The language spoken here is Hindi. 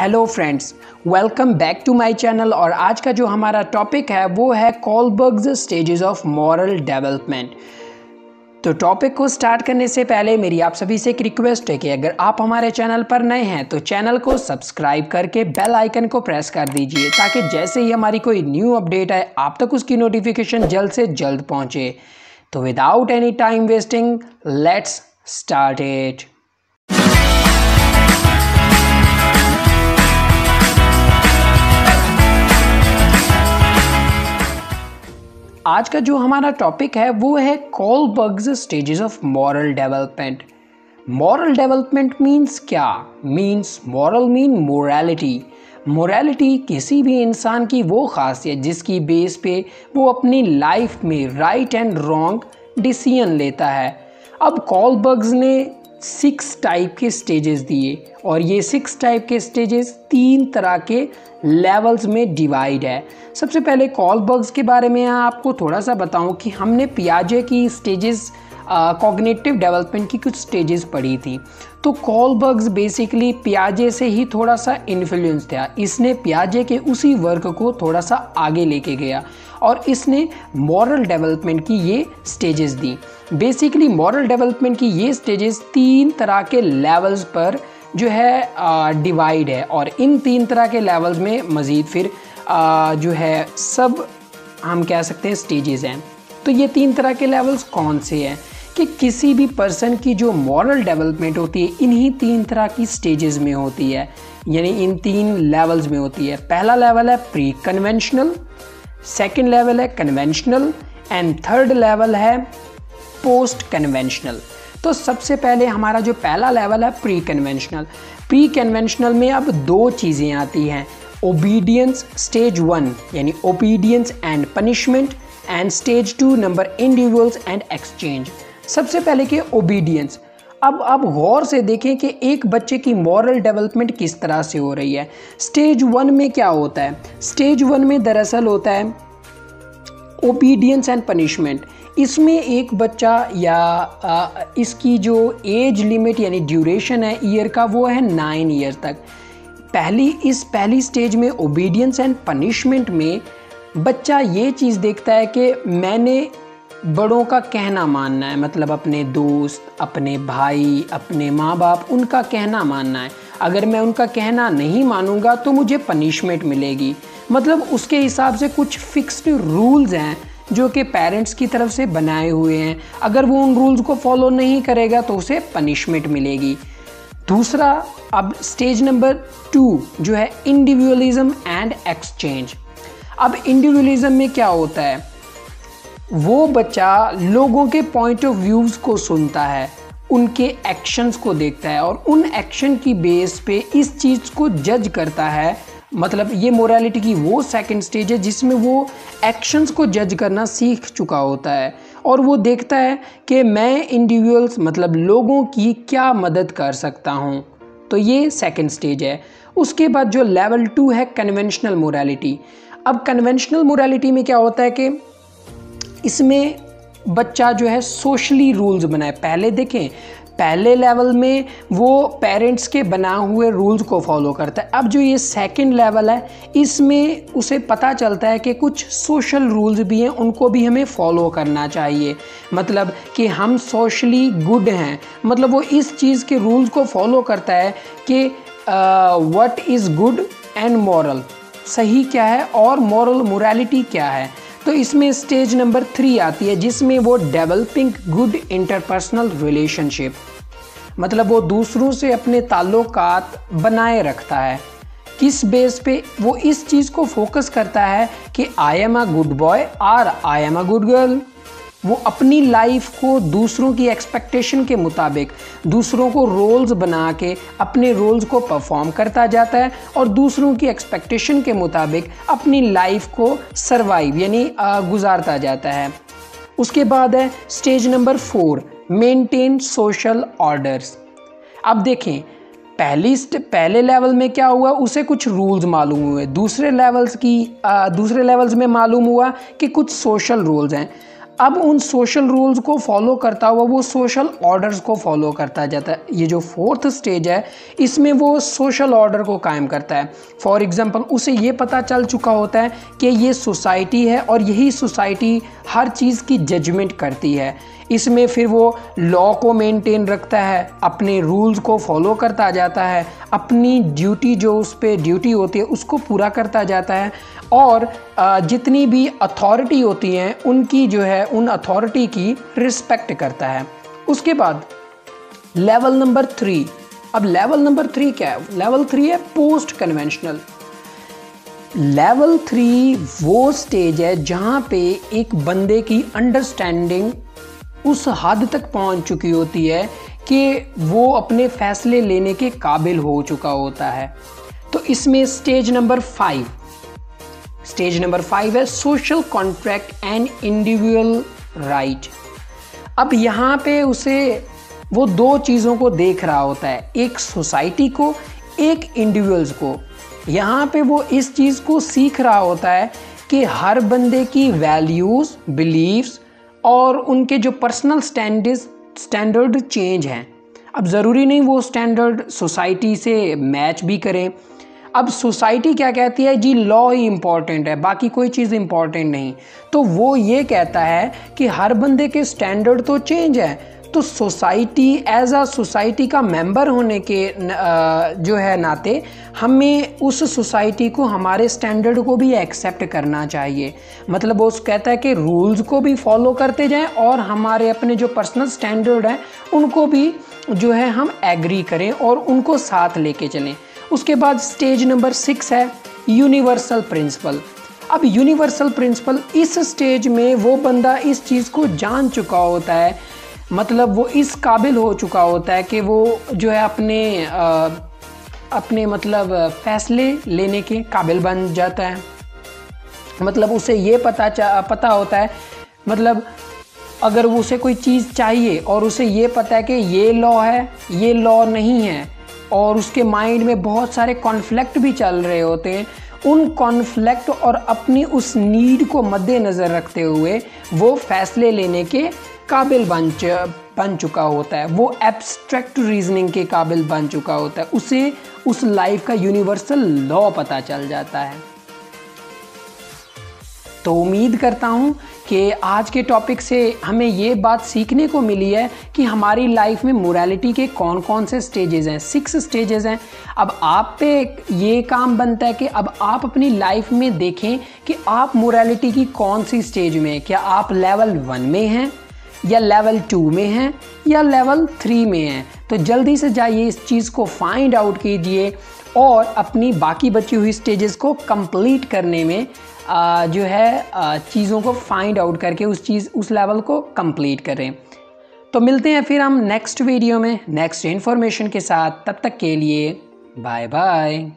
Hello friends, welcome back to my channel. और आज का जो हमारा टॉपिक है वो है Kohlberg's stages of moral development. तो टॉपिक को स्टार्ट करने से पहले मेरी आप सभी से एक रिक्वेस्ट है कि अगर आप हमारे चैनल पर नए हैं तो चैनल को सब्सक्राइब करके बेल आइकन को प्रेस कर दीजिए ताकि जैसे ही हमारी कोई न्यू अपडेट आए आप तक उसकी नोटिफिकेशन जल्द से जल्द पहुँचे। तो without any time wasting let's start it. आज का जो हमारा टॉपिक है वो है Kohlberg's stages of moral development. Moral development means क्या? Means moral mean morality. Morality किसी भी इंसान की वो खासियत जिसकी बेस पे वो अपनी लाइफ में राइट एंड रॉन्ग डिसीजन लेता है। अब कोलबर्ग्स ने 6 टाइप के स्टेजेस दिए और ये 6 टाइप के स्टेजेस 3 तरह के लेवल्स में डिवाइड है। सबसे पहले कोलबर्ग्स के बारे में आपको थोड़ा सा बताऊं कि हमने पियाजे की स्टेजेस कॉग्निटिव डेवलपमेंट की कुछ स्टेजेस पढ़ी थी। तो कोलबर्ग्स बेसिकली पियाजे से ही थोड़ा सा इन्फ्लुएंस था। इसने पियाजे के उसी वर्क को थोड़ा सा आगे लेके गया और इसने मॉरल डेवलपमेंट की ये स्टेजेस दी। बेसिकली मॉरल डेवलपमेंट की ये स्टेजेस 3 तरह के लेवल्स पर जो है डिवाइड है और इन 3 तरह के लेवल्स में मज़ीद फिर जो है सब हम कह सकते हैं स्टेजेस हैं। तो ये 3 तरह के लेवल्स कौन से हैं कि किसी भी पर्सन की जो मॉरल डेवलपमेंट होती है इन्हीं 3 तरह की स्टेजेस में होती है, यानी इन 3 लेवल्स में होती है। पहला लेवल है प्री कन्वेंशनल, सेकेंड लेवल है कन्वेंशनल एंड थर्ड लेवल है पोस्ट कन्वेंशनल। तो सबसे पहले हमारा जो पहला लेवल है प्री कन्वेंशनल। प्री कन्वेंशनल में अब 2 चीज़ें आती हैं, ओबीडियंस स्टेज 1 यानी obedience and punishment and stage 2 number individuals and exchange. सबसे पहले के ओबीडियंस। अब गौर से देखें कि एक बच्चे की मॉरल डेवलपमेंट किस तरह से हो रही है। स्टेज 1 में क्या होता है? स्टेज 1 में दरअसल होता है ओबीडियंस एंड पनिशमेंट। इसमें एक बच्चा या इसकी जो एज लिमिट यानी ड्यूरेशन है ईयर का वो है 9 ईयर तक। पहली स्टेज में ओबीडियंस एंड पनिशमेंट में बच्चा ये चीज़ देखता है कि मैंने बड़ों का कहना मानना है, मतलब अपने दोस्त, अपने भाई, अपने माँ बाप, उनका कहना मानना है। अगर मैं उनका कहना नहीं मानूंगा तो मुझे पनिशमेंट मिलेगी। मतलब उसके हिसाब से कुछ फिक्स्ड रूल्स हैं जो कि पेरेंट्स की तरफ से बनाए हुए हैं। अगर वो उन रूल्स को फॉलो नहीं करेगा तो उसे पनिशमेंट मिलेगी। दूसरा, अब स्टेज नंबर 2 जो है इंडिविजुअलिज्म एंड एक्सचेंज। अब इंडिविजुअलिज्म में क्या होता है? वो बच्चा लोगों के पॉइंट ऑफ व्यूज़ को सुनता है, उनके एक्शंस को देखता है और उन एक्शन की बेस पे इस चीज़ को जज करता है। मतलब ये मोरालिटी की वो सेकंड स्टेज है जिसमें वो एक्शंस को जज करना सीख चुका होता है और वो देखता है कि मैं इंडिविजुअल्स मतलब लोगों की क्या मदद कर सकता हूँ। तो ये सेकंड स्टेज है। उसके बाद जो लेवल 2 है कन्वेंशनल मोरालिटी। अब कन्वेंशनल मोरालिटी में क्या होता है कि इसमें बच्चा जो है सोशली रूल्स बनाए। पहले देखें, पहले लेवल में वो पेरेंट्स के बनाए हुए रूल्स को फॉलो करता है। अब जो ये सेकंड लेवल है इसमें उसे पता चलता है कि कुछ सोशल रूल्स भी हैं, उनको भी हमें फॉलो करना चाहिए। मतलब कि हम सोशली गुड हैं, मतलब वो इस चीज़ के रूल्स को फॉलो करता है कि what is good and moral, सही क्या है और मॉरल मोरालिटी क्या है। तो इसमें स्टेज नंबर 3 आती है जिसमें वो डेवलपिंग गुड इंटरपर्सनल रिलेशनशिप, मतलब वो दूसरों से अपने ताल्लुकात बनाए रखता है। किस बेस पे? वो इस चीज़ को फोकस करता है कि I am a good boy और I am a good girl. वो अपनी लाइफ को दूसरों की एक्सपेक्टेशन के मुताबिक दूसरों को रोल्स बना के अपने रोल्स को परफॉर्म करता जाता है और दूसरों की एक्सपेक्टेशन के मुताबिक अपनी लाइफ को सर्वाइव यानी गुजारता जाता है। उसके बाद है stage number 4 maintain social orders. अब देखें, पहले लेवल में क्या हुआ, उसे कुछ रूल्स मालूम हुए। दूसरे लेवल्स में मालूम हुआ कि कुछ सोशल रूल्स हैं। अब उन सोशल रूल्स को फॉलो करता हुआ वो सोशल ऑर्डर्स को फॉलो करता जाता है। ये जो फोर्थ स्टेज है इसमें वो सोशल ऑर्डर को कायम करता है। फॉर एग्जांपल उसे ये पता चल चुका होता है कि ये सोसाइटी है और यही सोसाइटी हर चीज़ की जजमेंट करती है। इसमें फिर वो लॉ को मेंटेन रखता है, अपने रूल्स को फॉलो करता जाता है, अपनी ड्यूटी जो उस पर ड्यूटी होती है उसको पूरा करता जाता है और जितनी भी अथॉरिटी होती हैं उनकी जो है उन अथॉरिटी की रिस्पेक्ट करता है। उसके बाद लेवल नंबर 3। अब लेवल नंबर 3 क्या है? लेवल 3 है पोस्ट कन्वेंशनल। लेवल 3 वो स्टेज है जहाँ पे एक बंदे की अंडरस्टैंडिंग उस हद तक पहुँच चुकी होती है कि वो अपने फैसले लेने के काबिल हो चुका होता है। तो इसमें स्टेज नंबर 5 है social contract and individual right. अब यहाँ पे उसे वो दो चीज़ों को देख रहा होता है, एक सोसाइटी को, एक इंडिविजुअल्स को। यहाँ पे वो इस चीज़ को सीख रहा होता है कि हर बंदे की वैल्यूज़, बिलीव्स और उनके जो पर्सनल स्टैंडर्ड चेंज हैं। अब ज़रूरी नहीं वो स्टैंडर्ड सोसाइटी से मैच भी करें। अब सोसाइटी क्या कहती है जी, लॉ ही इम्पॉर्टेंट है, बाकी कोई चीज़ इम्पॉर्टेंट नहीं। तो वो ये कहता है कि हर बंदे के स्टैंडर्ड तो चेंज है, तो सोसाइटी एज अ सोसाइटी का मेंबर होने के जो है नाते हमें उस सोसाइटी को, हमारे स्टैंडर्ड को भी एक्सेप्ट करना चाहिए। मतलब वो कहता है कि रूल्स को भी फॉलो करते जाएं और हमारे अपने जो पर्सनल स्टैंडर्ड हैं उनको भी जो है हम एग्री करें और उनको साथ लेके चलें। उसके बाद स्टेज नंबर 6 है यूनिवर्सल प्रिंसिपल। अब यूनिवर्सल प्रिंसिपल इस स्टेज में वो बंदा इस चीज़ को जान चुका होता है, मतलब वो इस काबिल हो चुका होता है कि वो जो है अपने मतलब फैसले लेने के काबिल बन जाता है। मतलब उसे ये पता होता है, मतलब अगर उसे कोई चीज़ चाहिए और उसे ये पता है कि ये लॉ है, ये लॉ नहीं है, और उसके माइंड में बहुत सारे कॉन्फ्लिक्ट भी चल रहे होते हैं, उन कॉन्फ्लिक्ट और अपनी उस नीड को मद्देनज़र रखते हुए वो फैसले लेने के काबिल बन चुका होता है। वो एब्स्ट्रैक्ट रीजनिंग के काबिल बन चुका होता है, उसे उस लाइफ का यूनिवर्सल लॉ पता चल जाता है। तो उम्मीद करता हूँ कि आज के टॉपिक से हमें ये बात सीखने को मिली है कि हमारी लाइफ में मोरालिटी के कौन कौन से स्टेजेस हैं। 6 स्टेजेस हैं। अब आप पे ये काम बनता है कि अब आप अपनी लाइफ में देखें कि आप मोरालिटी की कौन सी स्टेज में हैं। क्या आप लेवल 1 में हैं, या लेवल 2 में हैं, या लेवल 3 में हैं? तो जल्दी से जाइए इस चीज़ को फाइंड आउट कीजिए और अपनी बाकी बची हुई स्टेजेस को कंप्लीट करने में जो है चीज़ों को फाइंड आउट करके उस लेवल को कंप्लीट करें। तो मिलते हैं फिर हम नेक्स्ट वीडियो में नेक्स्ट इन्फॉर्मेशन के साथ। तब तक के लिए बाय बाय।